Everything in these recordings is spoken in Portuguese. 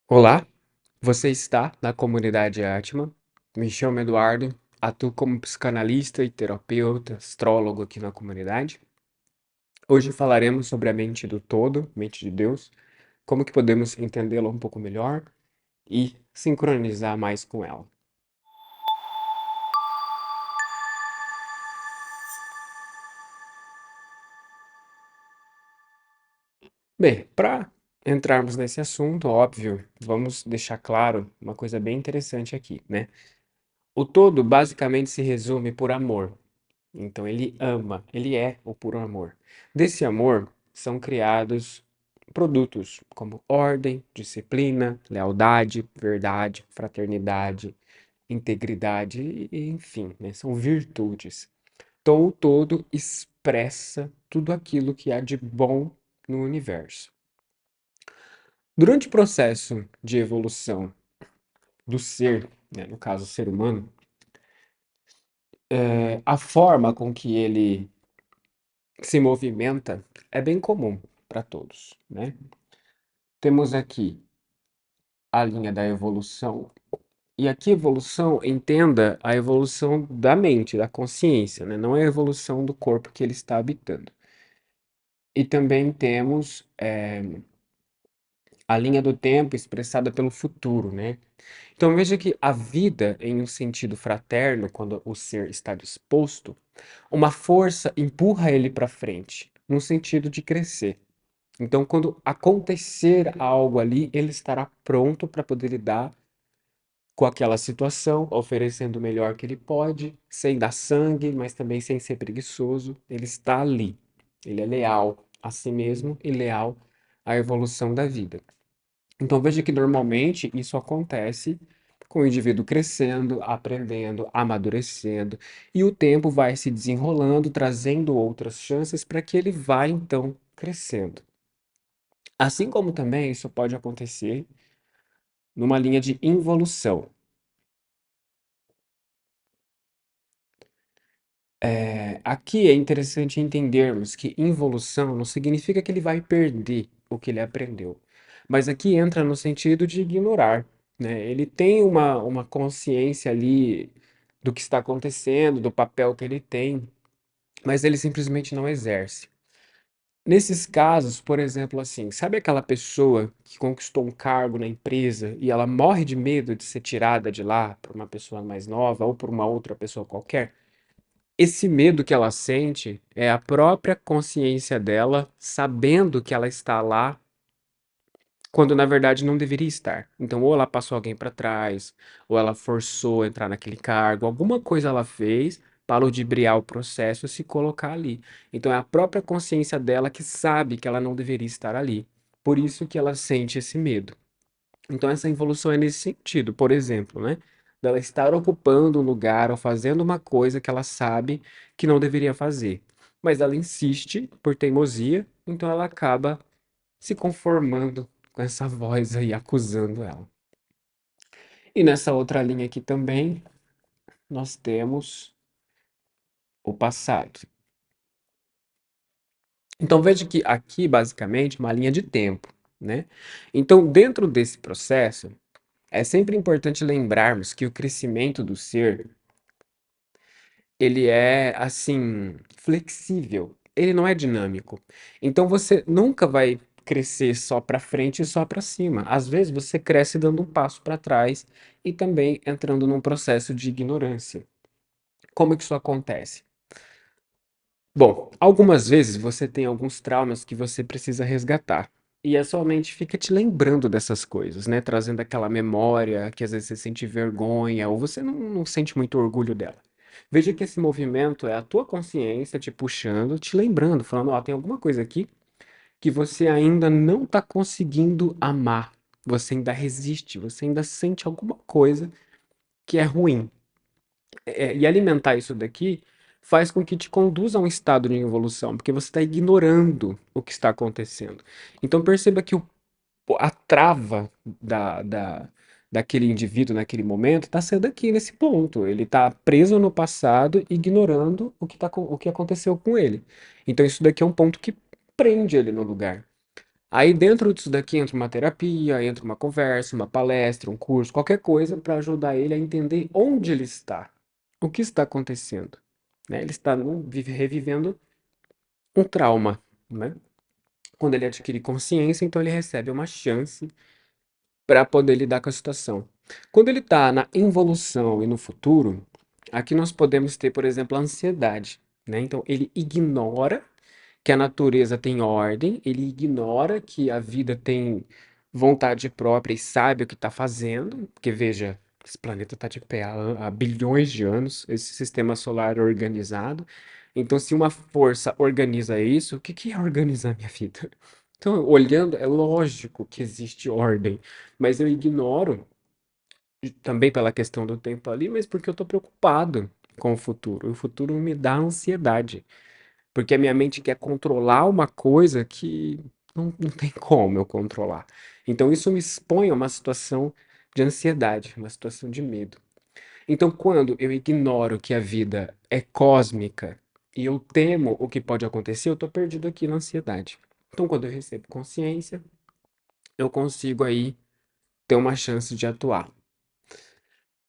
Olá, você está na comunidade Atman. Me chamo Eduardo, atuo como psicanalista e terapeuta, astrólogo aqui na comunidade. Hoje falaremos sobre a mente do todo, mente de Deus, como que podemos entendê-la um pouco melhor e sincronizar mais com ela. Bem, para entrarmos nesse assunto, óbvio, vamos deixar claro uma coisa bem interessante aqui, né? O todo basicamente se resume por amor. Então ele ama, ele é o puro amor. Desse amor são criados produtos como ordem, disciplina, lealdade, verdade, fraternidade, integridade, enfim, né? São virtudes. Então o todo expressa tudo aquilo que há de bom no universo. Durante o processo de evolução do ser, né, no caso o ser humano, a forma com que ele se movimenta é bem comum para todos, né? Temos aqui a linha da evolução, e aqui evolução, entenda a evolução da mente, da consciência, né? Não é a evolução do corpo que ele está habitando. E também temos a linha do tempo expressada pelo futuro, né? Então veja que a vida, em um sentido fraterno, quando o ser está disposto, uma força empurra ele para frente, no sentido de crescer. Então, quando acontecer algo ali, ele estará pronto para poder lidar com aquela situação, oferecendo o melhor que ele pode, sem dar sangue, mas também sem ser preguiçoso. Ele está ali. Ele é leal a si mesmo e leal à evolução da vida. Então, veja que normalmente isso acontece com o indivíduo crescendo, aprendendo, amadurecendo, e o tempo vai se desenrolando, trazendo outras chances para que ele vá então crescendo. Assim como também isso pode acontecer numa linha de involução. Aqui é interessante entendermos que involução não significa que ele vai perder o que ele aprendeu, mas aqui entra no sentido de ignorar, né? Ele tem uma consciência ali do que está acontecendo, do papel que ele tem, mas ele simplesmente não exerce. Nesses casos, por exemplo, assim, sabe aquela pessoa que conquistou um cargo na empresa e ela morre de medo de ser tirada de lá por uma pessoa mais nova ou por uma outra pessoa qualquer? Esse medo que ela sente é a própria consciência dela sabendo que ela está lá quando na verdade não deveria estar. Então, ou ela passou alguém para trás, ou ela forçou a entrar naquele cargo, alguma coisa ela fez para ludibriar o processo e se colocar ali. Então, é a própria consciência dela que sabe que ela não deveria estar ali. Por isso que ela sente esse medo. Então, essa evolução é nesse sentido, por exemplo, né? Dela estar ocupando um lugar ou fazendo uma coisa que ela sabe que não deveria fazer. Mas ela insiste por teimosia, então ela acaba se conformando com essa voz aí acusando ela. E nessa outra linha aqui também, nós temos o passado. Então veja que aqui, basicamente, uma linha de tempo, né? Então, dentro desse processo, é sempre importante lembrarmos que o crescimento do ser, ele é, assim, flexível, ele não é dinâmico. Então você nunca vai crescer só para frente e só para cima. Às vezes você cresce dando um passo para trás e também entrando num processo de ignorância. Como que isso acontece? Bom, algumas vezes você tem alguns traumas que você precisa resgatar. E a sua mente fica te lembrando dessas coisas, né? Trazendo aquela memória que às vezes você sente vergonha ou você não sente muito orgulho dela. Veja que esse movimento é a tua consciência te puxando, te lembrando, falando, ó, tem alguma coisa aqui que você ainda não está conseguindo amar. Você ainda resiste, você ainda sente alguma coisa que é ruim. E alimentar isso daqui faz com que te conduza a um estado de evolução, porque você está ignorando o que está acontecendo. Então perceba que a trava daquele indivíduo naquele momento está sendo aqui nesse ponto. Ele está preso no passado, ignorando o que aconteceu com ele. Então isso daqui é um ponto que prende ele no lugar. Aí dentro disso daqui entra uma terapia, entra uma conversa, uma palestra, um curso, qualquer coisa para ajudar ele a entender onde ele está, o que está acontecendo, né? Ele está revivendo um trauma, né? Quando ele adquire consciência, então ele recebe uma chance para poder lidar com a situação. Quando ele está na involução e no futuro, aqui nós podemos ter, por exemplo, a ansiedade, né? Então ele ignora que a natureza tem ordem, ele ignora que a vida tem vontade própria e sabe o que está fazendo, porque veja, esse planeta está de pé há bilhões de anos, esse sistema solar é organizado. Então, se uma força organiza isso, o que que é organizar minha vida? Então, olhando, é lógico que existe ordem, mas eu ignoro, também pela questão do tempo ali, mas porque eu estou preocupado com o futuro. O futuro me dá ansiedade. Porque a minha mente quer controlar uma coisa que não tem como eu controlar. Então isso me expõe a uma situação de ansiedade, uma situação de medo. Então quando eu ignoro que a vida é cósmica e eu temo o que pode acontecer, eu estou perdido aqui na ansiedade. Então quando eu recebo consciência, eu consigo aí ter uma chance de atuar.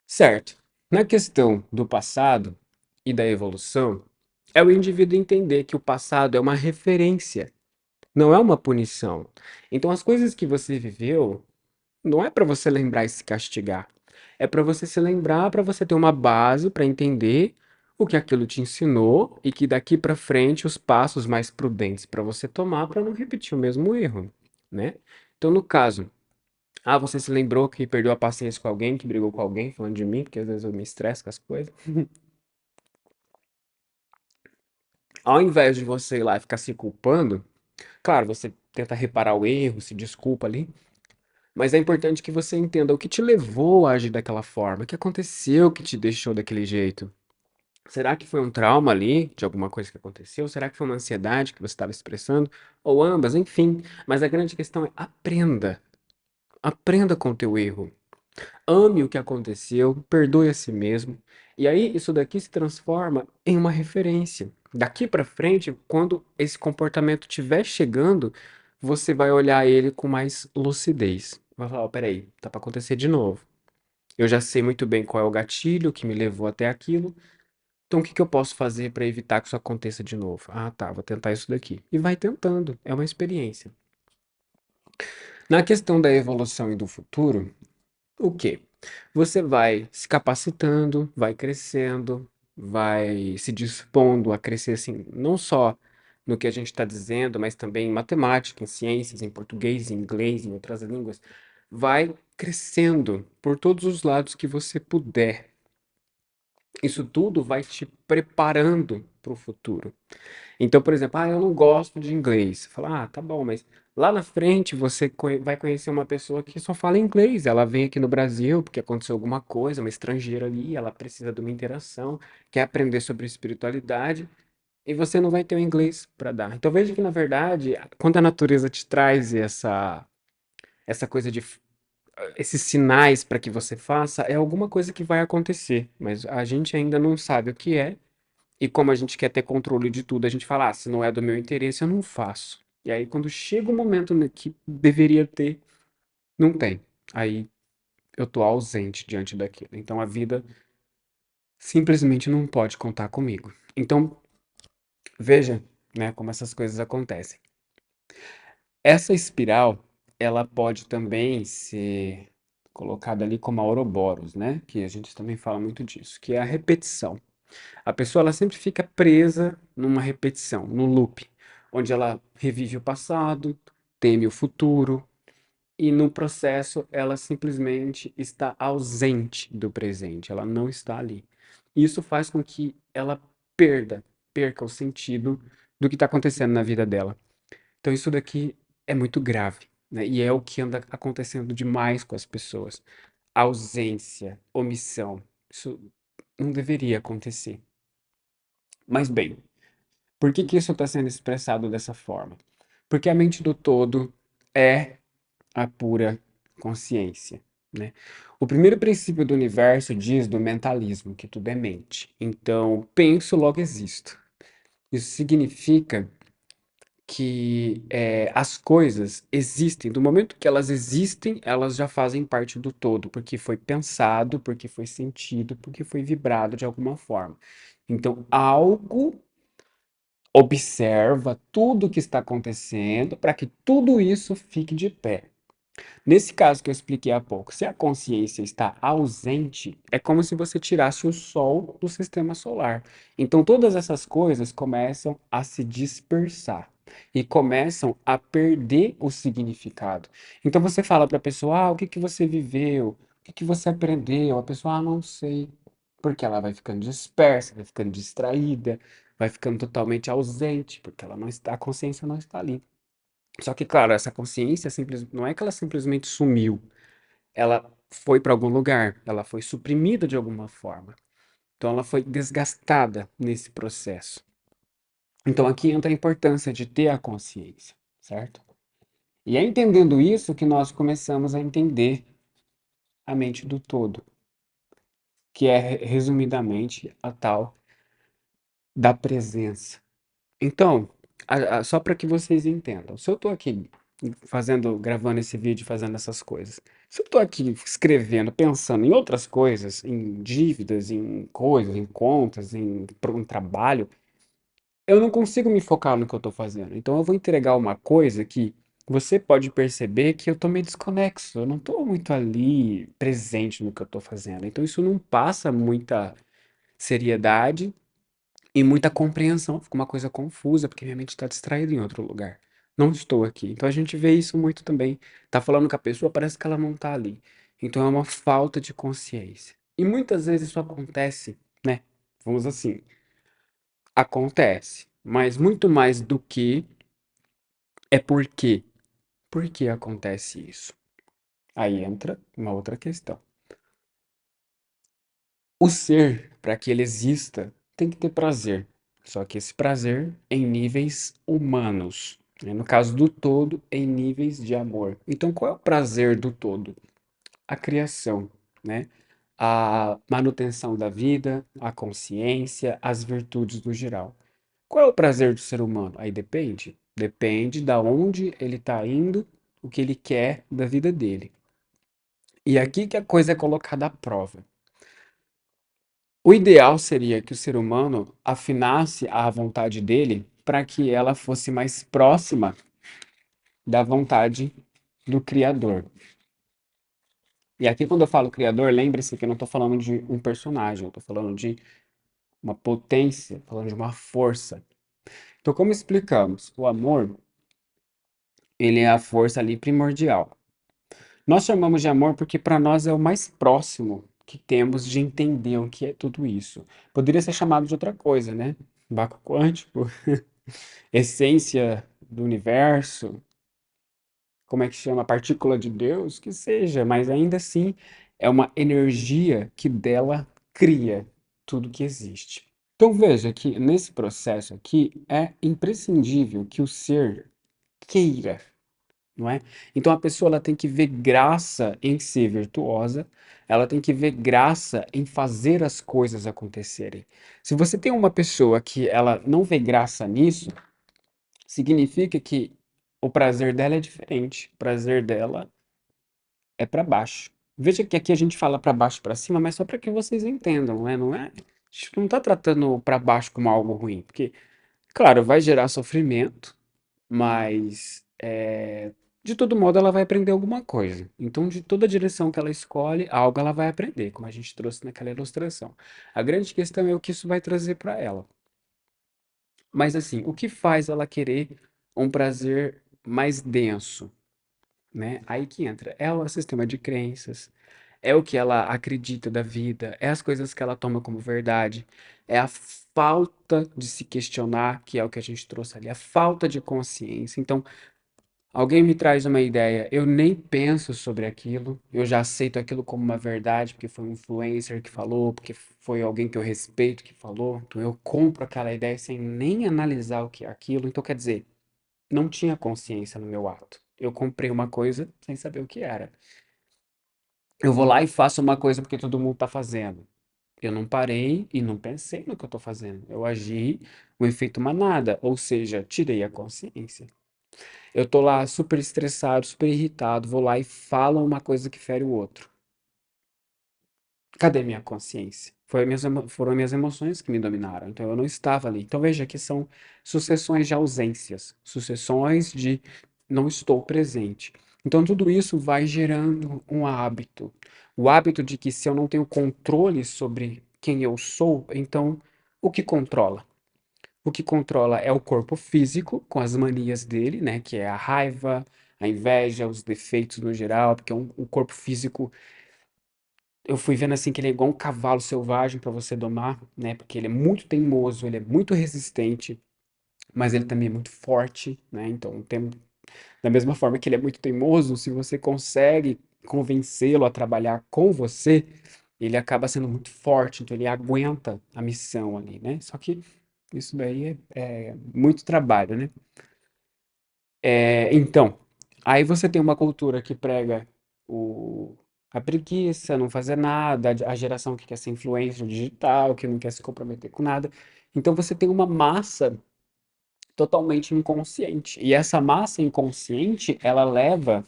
Certo. Na questão do passado e da evolução, é o indivíduo entender que o passado é uma referência. Não é uma punição. Então, as coisas que você viveu não é para você lembrar e se castigar. É para você se lembrar, para você ter uma base para entender o que aquilo te ensinou e que daqui para frente os passos mais prudentes para você tomar para não repetir o mesmo erro, né? Então, no caso, você se lembrou que perdeu a paciência com alguém, que brigou com alguém, falando de mim, porque às vezes eu me estresso com as coisas. Ao invés de você ir lá e ficar se culpando, claro, você tenta reparar o erro, se desculpa ali. Mas é importante que você entenda o que te levou a agir daquela forma, o que aconteceu que te deixou daquele jeito. Será que foi um trauma ali, de alguma coisa que aconteceu? Será que foi uma ansiedade que você estava expressando? Ou ambas, enfim. Mas a grande questão é aprenda. Aprenda com o teu erro. Ame o que aconteceu, perdoe a si mesmo. E aí isso daqui se transforma em uma referência. Daqui para frente, quando esse comportamento estiver chegando, você vai olhar ele com mais lucidez. Vai falar, ó, peraí, tá para acontecer de novo. Eu já sei muito bem qual é o gatilho que me levou até aquilo. Então o que que eu posso fazer para evitar que isso aconteça de novo? Ah, tá, vou tentar isso daqui. E vai tentando, é uma experiência. Na questão da evolução e do futuro, o quê? Você vai se capacitando, vai crescendo, vai se dispondo a crescer assim, não só no que a gente está dizendo, mas também em matemática, em ciências, em português, em inglês, em outras línguas. Vai crescendo por todos os lados que você puder. Isso tudo vai te preparando para o futuro. Então, por exemplo, eu não gosto de inglês. Você fala, tá bom, mas lá na frente você vai conhecer uma pessoa que só fala inglês. Ela vem aqui no Brasil porque aconteceu alguma coisa, uma estrangeira ali, ela precisa de uma interação, quer aprender sobre espiritualidade, e você não vai ter o inglês para dar. Então veja que, na verdade, quando a natureza te traz essa coisa de esses sinais para que você faça, é alguma coisa que vai acontecer, mas a gente ainda não sabe o que é. E como a gente quer ter controle de tudo, a gente fala, se não é do meu interesse, eu não faço. E aí, quando chega o momento que deveria ter, não tem. Aí eu tô ausente diante daquilo. Então a vida simplesmente não pode contar comigo. Então, veja, né, como essas coisas acontecem. Essa espiral, ela pode também ser colocada ali como a Ouroboros, né? Que a gente também fala muito disso, que é a repetição. A pessoa ela sempre fica presa numa repetição, num loop, onde ela revive o passado, teme o futuro e no processo ela simplesmente está ausente do presente, ela não está ali. Isso faz com que ela perca o sentido do que está acontecendo na vida dela. Então isso daqui é muito grave, né? E é o que anda acontecendo demais com as pessoas. Ausência, omissão, isso não deveria acontecer. Mas bem, por que que isso está sendo expressado dessa forma? Porque a mente do todo é a pura consciência, né? O primeiro princípio do universo diz do mentalismo, que tudo é mente. Então, penso, logo existo. Isso significa que as coisas existem. Do momento que elas existem, elas já fazem parte do todo, porque foi pensado, porque foi sentido, porque foi vibrado de alguma forma. Então, algo observa tudo o que está acontecendo para que tudo isso fique de pé. Nesse caso que eu expliquei há pouco, se a consciência está ausente, é como se você tirasse o Sol do sistema solar. Então, todas essas coisas começam a se dispersar e começam a perder o significado. Então, você fala para a pessoa: o que que você viveu? O que que você aprendeu? A pessoa: não sei. Porque ela vai ficando dispersa, vai ficando distraída, vai ficando totalmente ausente, porque ela não está, a consciência não está ali. Só que, claro, essa consciência não é que ela simplesmente sumiu, ela foi para algum lugar, ela foi suprimida de alguma forma. Então, ela foi desgastada nesse processo. Então, aqui entra a importância de ter a consciência, certo? E é entendendo isso que nós começamos a entender a mente do todo, que é, resumidamente, a tal da presença. Então, só para que vocês entendam, se eu estou aqui gravando esse vídeo, fazendo essas coisas, se eu estou aqui escrevendo, pensando em outras coisas, em dívidas, em coisas, em contas, um trabalho, eu não consigo me focar no que eu estou fazendo. Então, eu vou entregar uma coisa que você pode perceber que eu estou meio desconexo, eu não estou muito ali presente no que eu estou fazendo. Então, isso não passa muita seriedade e muita compreensão, fica uma coisa confusa, porque minha mente está distraída em outro lugar. Não estou aqui. Então a gente vê isso muito também. Tá falando com a pessoa, parece que ela não tá ali. Então é uma falta de consciência. E muitas vezes isso acontece, né? Vamos assim, acontece, mas muito mais do que é por quê. Por que acontece isso? Aí entra uma outra questão. O ser, para que ele exista, tem que ter prazer. Só que esse prazer em níveis humanos, né? No caso do todo, em níveis de amor. Então, qual é o prazer do todo? A criação, né? A manutenção da vida, a consciência, as virtudes do geral. Qual é o prazer do ser humano? Aí depende. Depende da onde ele está indo, o que ele quer da vida dele. E aqui que a coisa é colocada à prova. O ideal seria que o ser humano afinasse a vontade dele para que ela fosse mais próxima da vontade do Criador. E aqui, quando eu falo Criador, lembre-se que eu não estou falando de um personagem, eu estou falando de uma potência, falando de uma força. Então, como explicamos? O amor, ele é a força ali primordial. Nós chamamos de amor porque para nós é o mais próximo que temos de entender o que é tudo isso. Poderia ser chamado de outra coisa, né? Vácuo quântico, essência do universo, como é que chama? Partícula de Deus, que seja, mas ainda assim é uma energia que dela cria tudo que existe. Então veja que nesse processo aqui é imprescindível que o ser queira, não é? Então a pessoa ela tem que ver graça em ser virtuosa, ela tem que ver graça em fazer as coisas acontecerem. Se você tem uma pessoa que ela não vê graça nisso, significa que o prazer dela é diferente. O prazer dela é para baixo. Veja que aqui a gente fala para baixo e para cima, mas só para que vocês entendam, né? Não é, a gente não está tratando para baixo como algo ruim, porque, claro, vai gerar sofrimento, mas de todo modo ela vai aprender alguma coisa. Então, de toda direção que ela escolhe, algo ela vai aprender, como a gente trouxe naquela ilustração. A grande questão é o que isso vai trazer para ela. Mas assim, o que faz ela querer um prazer mais denso, né? Aí que entra. É o sistema de crenças, é o que ela acredita da vida, é as coisas que ela toma como verdade, é a falta de se questionar, que é o que a gente trouxe ali, a falta de consciência. Então, alguém me traz uma ideia, eu nem penso sobre aquilo, eu já aceito aquilo como uma verdade, porque foi um influencer que falou, porque foi alguém que eu respeito que falou, então eu compro aquela ideia sem nem analisar o que é aquilo. Então, quer dizer, não tinha consciência no meu ato. Eu comprei uma coisa sem saber o que era. Eu vou lá e faço uma coisa porque todo mundo está fazendo. Eu não parei e não pensei no que eu tô fazendo. Eu agi o efeito manada, ou seja, tirei a consciência. Eu tô lá super estressado, super irritado, vou lá e falo uma coisa que fere o outro. Cadê minha consciência? Foram minhas emoções que me dominaram, então eu não estava ali. Então veja que são sucessões de ausências, sucessões de não estou presente. Então tudo isso vai gerando um hábito. O hábito de que se eu não tenho controle sobre quem eu sou, então o que controla? O que controla é o corpo físico, com as manias dele, né? Que é a raiva, a inveja, os defeitos no geral, porque o corpo físico eu fui vendo assim que ele é igual um cavalo selvagem para você domar, né? Porque ele é muito teimoso, ele é muito resistente, mas ele também é muito forte, né? Então, da mesma forma que ele é muito teimoso, se você consegue convencê-lo a trabalhar com você, ele acaba sendo muito forte, então ele aguenta a missão ali, né? Só que isso daí é muito trabalho, né? Então, aí você tem uma cultura que prega o, a preguiça, não fazer nada, a geração que quer ser influencer digital, que não quer se comprometer com nada. Então você tem uma massa totalmente inconsciente. E essa massa inconsciente, ela leva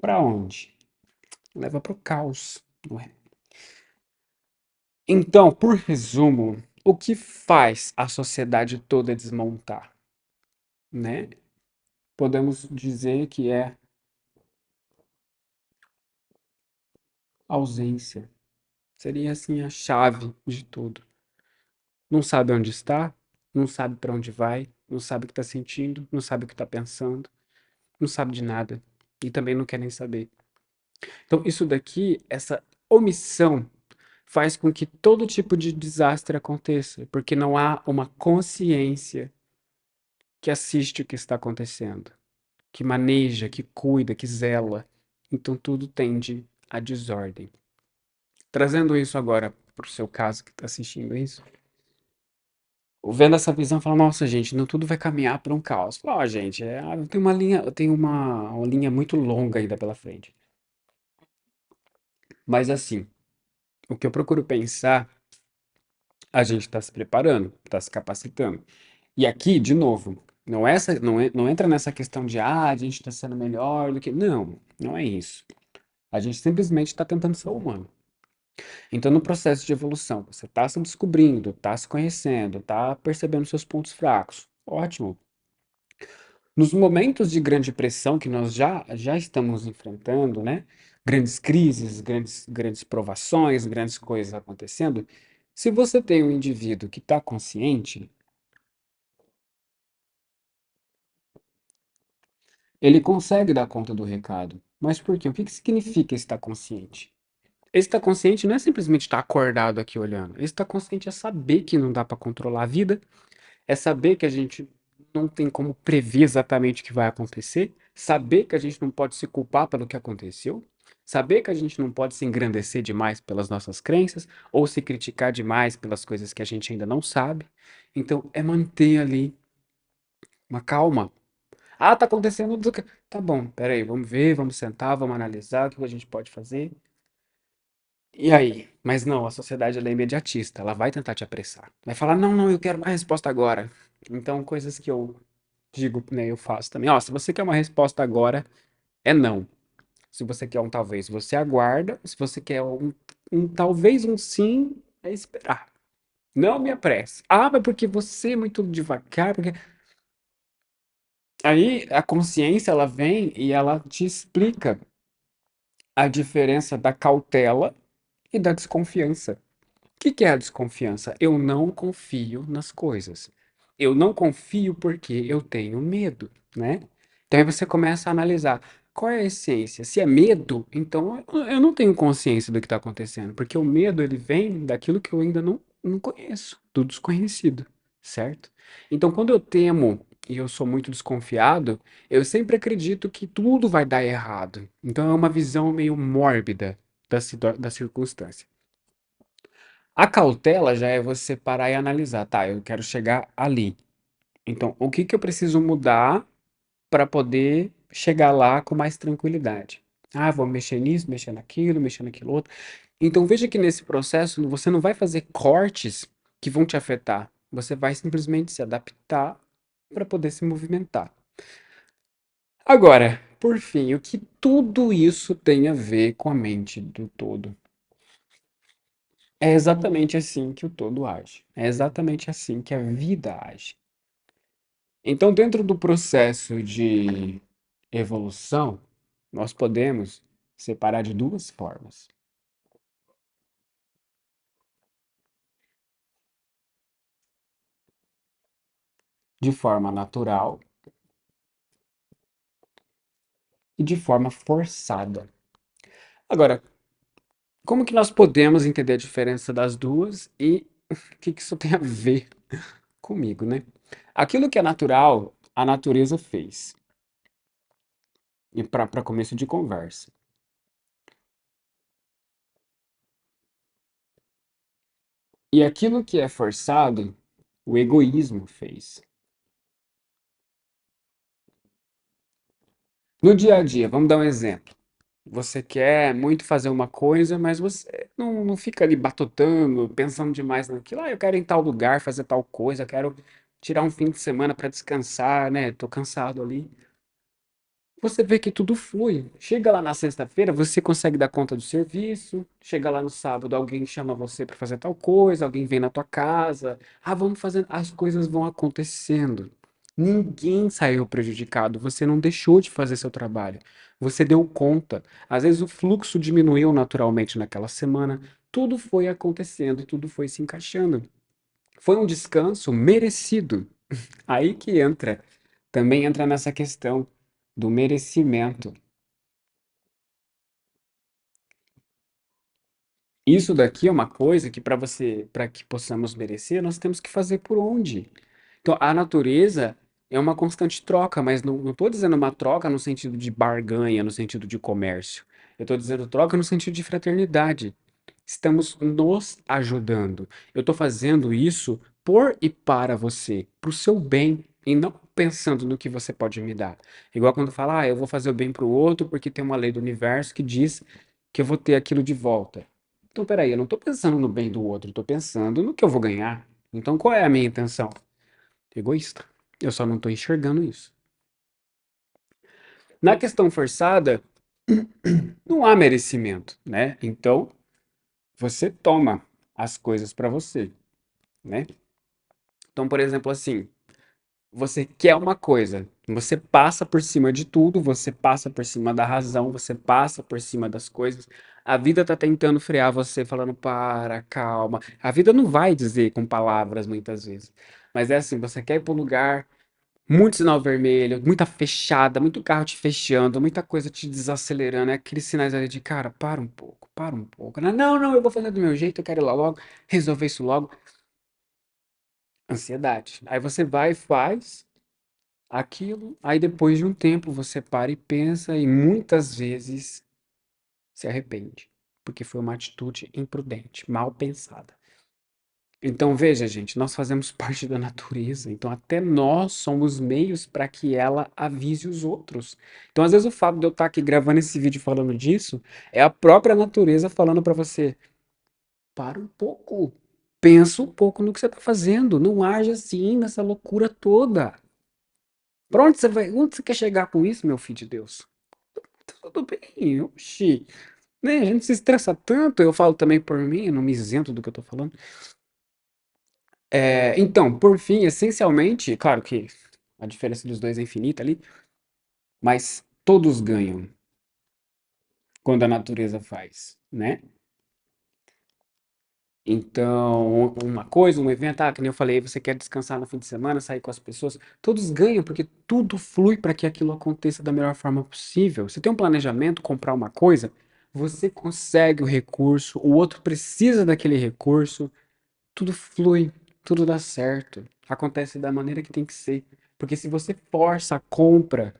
para onde? Leva para o caos, não é? Então, por resumo, o que faz a sociedade toda desmontar, né? Podemos dizer que é ausência. Seria assim a chave de tudo. Não sabe onde está, não sabe para onde vai, não sabe o que está sentindo, não sabe o que está pensando, não sabe de nada e também não quer nem saber. Então, isso daqui, essa omissão, faz com que todo tipo de desastre aconteça, porque não há uma consciência que assiste o que está acontecendo, que maneja, que cuida, que zela. Então, tudo tende à desordem. Trazendo isso agora para o seu caso que está assistindo isso. Vendo essa visão, fala, nossa, gente, não tudo vai caminhar para um caos. Fala, ó, gente, eu tenho uma linha, eu tenho uma linha muito longa ainda pela frente. Mas assim, o que eu procuro pensar, a gente está se preparando, está se capacitando. E aqui, de novo, não entra nessa questão de, a gente está sendo melhor do que. Não, não é isso. A gente simplesmente está tentando ser humano. Então, no processo de evolução, você está se descobrindo, está se conhecendo, está percebendo seus pontos fracos. Ótimo. Nos momentos de grande pressão que nós já estamos enfrentando, né? Grandes crises, grandes provações, grandes coisas acontecendo. Se você tem um indivíduo que está consciente, ele consegue dar conta do recado. Mas por quê? O que que significa estar consciente? Estar consciente não é simplesmente estar acordado aqui olhando. Estar consciente é saber que não dá para controlar a vida, é saber que a gente não tem como prever exatamente o que vai acontecer, saber que a gente não pode se culpar pelo que aconteceu, saber que a gente não pode se engrandecer demais pelas nossas crenças ou se criticar demais pelas coisas que a gente ainda não sabe. Então, é manter ali uma calma. Ah, tá acontecendo. Tá bom, peraí, vamos ver, vamos sentar, vamos analisar o que a gente pode fazer. E aí? Mas não, a sociedade ela é imediatista, ela vai tentar te apressar. Vai falar, não, não, eu quero uma resposta agora. Então, coisas que eu digo, né, eu faço também. Ó, se você quer uma resposta agora, é não. Se você quer um talvez, você aguarda. Se você quer um talvez um sim, é esperar. Não me apresse. Ah, mas porque você é muito devagar, porque aí a consciência ela vem e ela te explica a diferença da cautela e da desconfiança. Que é a desconfiança? Eu não confio nas coisas. Eu não confio porque eu tenho medo, né? Então aí você começa a analisar qual é a essência. Se é medo, então eu não tenho consciência do que está acontecendo, porque o medo ele vem daquilo que eu ainda não conheço, do desconhecido, certo? Então quando eu temo e eu sou muito desconfiado, eu sempre acredito que tudo vai dar errado. Então é uma visão meio mórbida da circunstância. A cautela já é você parar e analisar, tá? Eu quero chegar ali. Então, o que que eu preciso mudar para poder chegar lá com mais tranquilidade? Ah, vou mexer nisso, mexer naquilo outro. Então veja que nesse processo você não vai fazer cortes que vão te afetar. Você vai simplesmente se adaptar para poder se movimentar. Agora, por fim, o que tudo isso tem a ver com a mente do todo? É exatamente assim que o todo age. É exatamente assim que a vida age. Então, dentro do processo de evolução, nós podemos separar de duas formas: de forma natural e de forma forçada. Agora, como que nós podemos entender a diferença das duas e o que que isso tem a ver comigo, né? Aquilo que é natural, a natureza fez. E para começo de conversa. E aquilo que é forçado, o egoísmo fez. No dia a dia, vamos dar um exemplo. Você quer muito fazer uma coisa, mas você não fica ali batutando, pensando demais naquilo. Ah, eu quero ir em tal lugar, fazer tal coisa, eu quero tirar um fim de semana para descansar, né? Tô cansado ali. Você vê que tudo flui. Chega lá na sexta-feira, você consegue dar conta do serviço. Chega lá no sábado, alguém chama você para fazer tal coisa, alguém vem na tua casa. Ah, vamos fazer. As coisas vão acontecendo. Ninguém saiu prejudicado. Você não deixou de fazer seu trabalho. Você deu conta. Às vezes o fluxo diminuiu naturalmente naquela semana. Tudo foi acontecendo, tudo foi se encaixando. Foi um descanso merecido. Aí que entra, também entra nessa questão do merecimento. Isso daqui é uma coisa que para que possamos merecer, nós temos que fazer por onde. Então, a natureza é uma constante troca, mas não estou dizendo uma troca no sentido de barganha, no sentido de comércio. Eu estou dizendo troca no sentido de fraternidade. Estamos nos ajudando. Eu estou fazendo isso por e para você, para o seu bem, e não pensando no que você pode me dar. Igual quando fala, ah, eu vou fazer o bem para o outro porque tem uma lei do universo que diz que eu vou ter aquilo de volta. Então, peraí, eu não estou pensando no bem do outro, eu estou pensando no que eu vou ganhar. Então, qual é a minha intenção? Egoísta. Eu só não estou enxergando isso. Na questão forçada, não há merecimento, né? Então, você toma as coisas para você, né? Então, por exemplo, assim, você quer uma coisa, você passa por cima de tudo, você passa por cima da razão, você passa por cima das coisas. A vida tá tentando frear você, falando, para, calma. A vida não vai dizer com palavras muitas vezes. Mas é assim, você quer ir para um lugar, muito sinal vermelho, muita fechada, muito carro te fechando, muita coisa te desacelerando. É aqueles sinais ali de, cara, para um pouco, para um pouco. Não, eu vou fazer do meu jeito, eu quero ir lá logo, resolver isso logo. Ansiedade. Aí você vai e faz aquilo, aí depois de um tempo você para e pensa e muitas vezes se arrepende, porque foi uma atitude imprudente, mal pensada. Então veja, gente, nós fazemos parte da natureza, então até nós somos meios para que ela avise os outros. Então, às vezes, o fato de eu estar aqui gravando esse vídeo falando disso é a própria natureza falando para você: para um pouco, pensa um pouco no que você está fazendo, não age assim nessa loucura toda. Pra onde você vai? Onde você quer chegar com isso, meu filho de Deus? Tudo bem, oxi. Né? A gente se estressa tanto, eu falo também por mim, eu não me isento do que eu tô falando. Então, por fim, essencialmente, claro que a diferença dos dois é infinita ali, mas todos ganham quando a natureza faz, né? Então, uma coisa, um evento, que nem eu falei, você quer descansar no fim de semana, sair com as pessoas, todos ganham, porque tudo flui para que aquilo aconteça da melhor forma possível. Você tem um planejamento, comprar uma coisa, você consegue o recurso, o outro precisa daquele recurso, tudo flui, tudo dá certo, acontece da maneira que tem que ser. Porque se você força a compra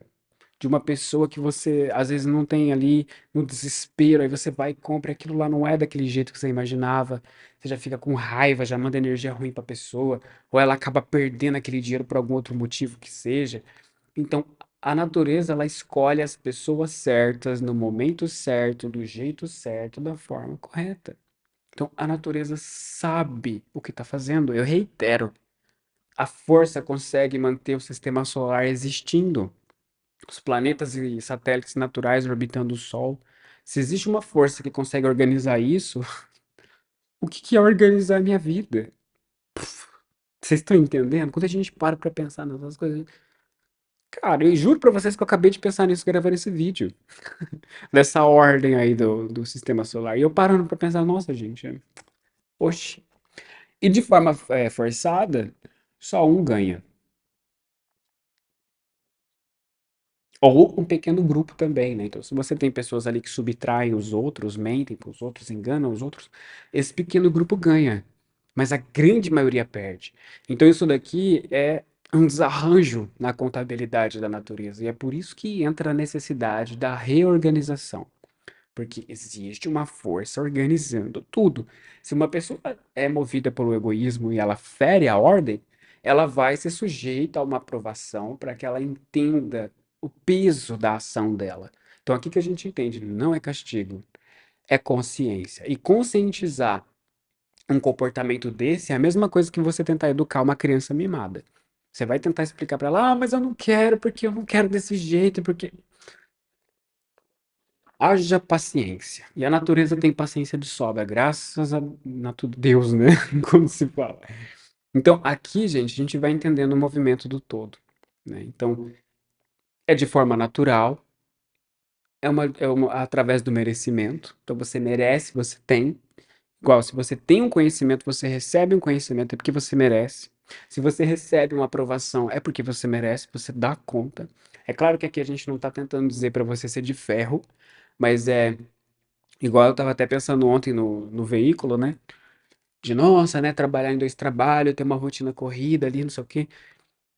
de uma pessoa que você às vezes não tem ali no desespero, aí você vai e compra, e aquilo lá não é daquele jeito que você imaginava, você já fica com raiva, já manda energia ruim pra pessoa, ou ela acaba perdendo aquele dinheiro por algum outro motivo que seja. Então, A natureza, ela escolhe as pessoas certas, no momento certo, do jeito certo, da forma correta. Então, a natureza sabe o que está fazendo. Eu reitero, a força consegue manter o sistema solar existindo, os planetas e satélites naturais orbitando o Sol. Se existe uma força que consegue organizar isso, o que que é organizar a minha vida? Vocês estão entendendo? Quando a gente para pensar nessas coisas. Cara, eu juro pra vocês que eu acabei de pensar nisso gravando esse vídeo. Dessa ordem aí do sistema solar. E eu parando pra pensar, nossa, gente, oxe. E de forma forçada, só um ganha. Ou um pequeno grupo também, né? Então, se você tem pessoas ali que subtraem os outros, mentem para os outros, enganam os outros, esse pequeno grupo ganha. Mas a grande maioria perde. Então, isso daqui é um desarranjo na contabilidade da natureza. E é por isso que entra a necessidade da reorganização. Porque existe uma força organizando tudo. Se uma pessoa é movida pelo egoísmo e ela fere a ordem, ela vai ser sujeita a uma aprovação para que ela entenda o peso da ação dela. Então, aqui que a gente entende, não é castigo, é consciência. E conscientizar um comportamento desse é a mesma coisa que você tentar educar uma criança mimada. Você vai tentar explicar para ela, ah, mas eu não quero, porque eu não quero desse jeito, porque haja paciência. E a natureza tem paciência de sobra, graças a Deus, né? Como se fala. Então, aqui, gente, a gente vai entendendo o movimento do todo, né? Então, é de forma natural, através do merecimento. Então, você merece, você tem. Igual, se você tem um conhecimento, você recebe um conhecimento, é porque você merece. Se você recebe uma aprovação, é porque você merece, você dá conta. É claro que aqui a gente não está tentando dizer para você ser de ferro, mas é igual eu tava até pensando ontem no veículo, né? De nossa, né? Trabalhar em dois trabalhos, ter uma rotina corrida ali, não sei o quê.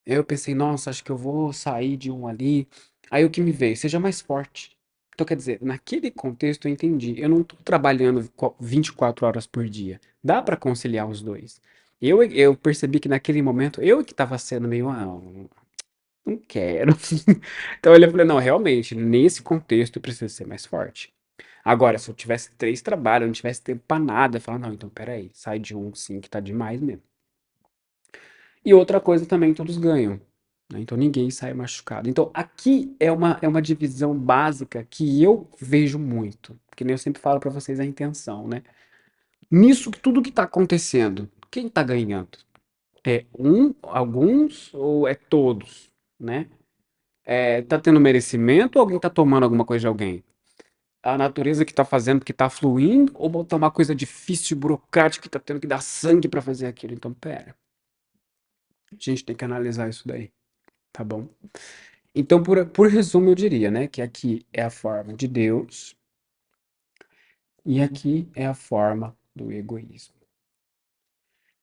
Eu pensei, nossa, acho que eu vou sair de um ali. Aí o que me veio? Seja mais forte. Então, quer dizer, naquele contexto eu entendi. Eu não tô trabalhando 24 horas por dia. Dá para conciliar os dois. Eu percebi que naquele momento eu que tava sendo meio, ah, não quero. Então eu falei, não, realmente, nesse contexto eu preciso ser mais forte. Agora, se eu tivesse três trabalhos, não tivesse tempo pra nada, eu falava, não, então peraí, sai de um sim que tá demais mesmo. E outra coisa também, todos ganham, né? Então ninguém sai machucado. Então aqui é uma divisão básica que eu vejo muito, que nem eu sempre falo pra vocês a intenção, né? Nisso tudo que tá acontecendo, quem tá ganhando? É alguns ou é todos, né? Tá tendo merecimento ou alguém tá tomando alguma coisa de alguém? A natureza que tá fazendo, que tá fluindo, ou botar uma coisa difícil, burocrática, que tá tendo que dar sangue pra fazer aquilo. Então, pera, a gente tem que analisar isso daí, tá bom? Então, por resumo, eu diria, né, que aqui é a forma de Deus e aqui é a forma do egoísmo.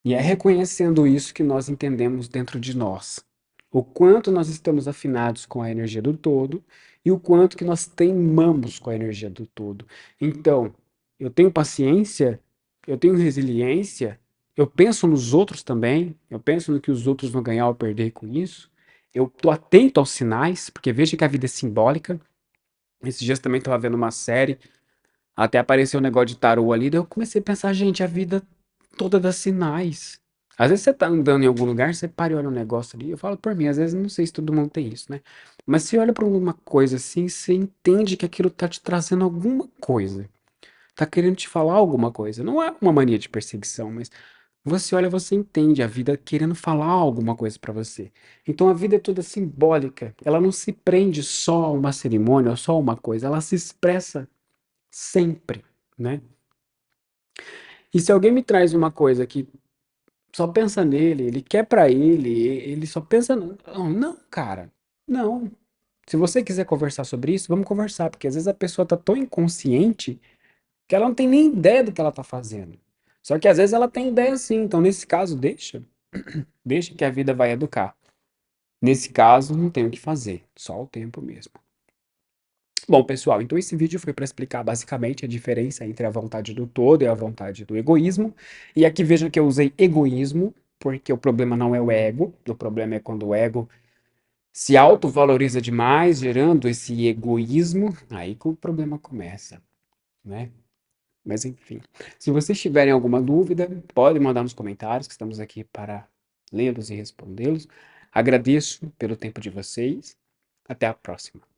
E é reconhecendo isso que nós entendemos dentro de nós. O quanto nós estamos afinados com a energia do todo e o quanto que nós teimamos com a energia do todo. Então, eu tenho paciência, eu tenho resiliência, eu penso nos outros também, eu penso no que os outros vão ganhar ou perder com isso. Eu estou atento aos sinais, porque veja que a vida é simbólica. Esses dias também estava vendo uma série, até apareceu um negócio de tarô ali, daí eu comecei a pensar, gente, a vida toda dá sinais. Às vezes você tá andando em algum lugar, você para e olha um negócio ali. Eu falo por mim, às vezes não sei se todo mundo tem isso, né? Mas você olha pra uma coisa assim, você entende que aquilo tá te trazendo alguma coisa. Tá querendo te falar alguma coisa. Não é uma mania de perseguição, mas você olha, você entende a vida querendo falar alguma coisa pra você. Então a vida é toda simbólica. Ela não se prende só a uma cerimônia ou só a uma coisa. Ela se expressa sempre, né? E se alguém me traz uma coisa que só pensa nele, ele quer pra ele, ele só pensa. Não, não, cara, não. Se você quiser conversar sobre isso, vamos conversar, porque às vezes a pessoa tá tão inconsciente que ela não tem nem ideia do que ela tá fazendo. Só que às vezes ela tem ideia sim, então nesse caso, deixa que a vida vai educar. Nesse caso, não tem o que fazer, só o tempo mesmo. Bom, pessoal, então esse vídeo foi para explicar basicamente a diferença entre a vontade do todo e a vontade do egoísmo. E aqui veja que eu usei egoísmo, porque o problema não é o ego, o problema é quando o ego se autovaloriza demais, gerando esse egoísmo, aí que o problema começa, né? Mas enfim, se vocês tiverem alguma dúvida, pode mandar nos comentários, que estamos aqui para lê-los e respondê-los. Agradeço pelo tempo de vocês. Até a próxima.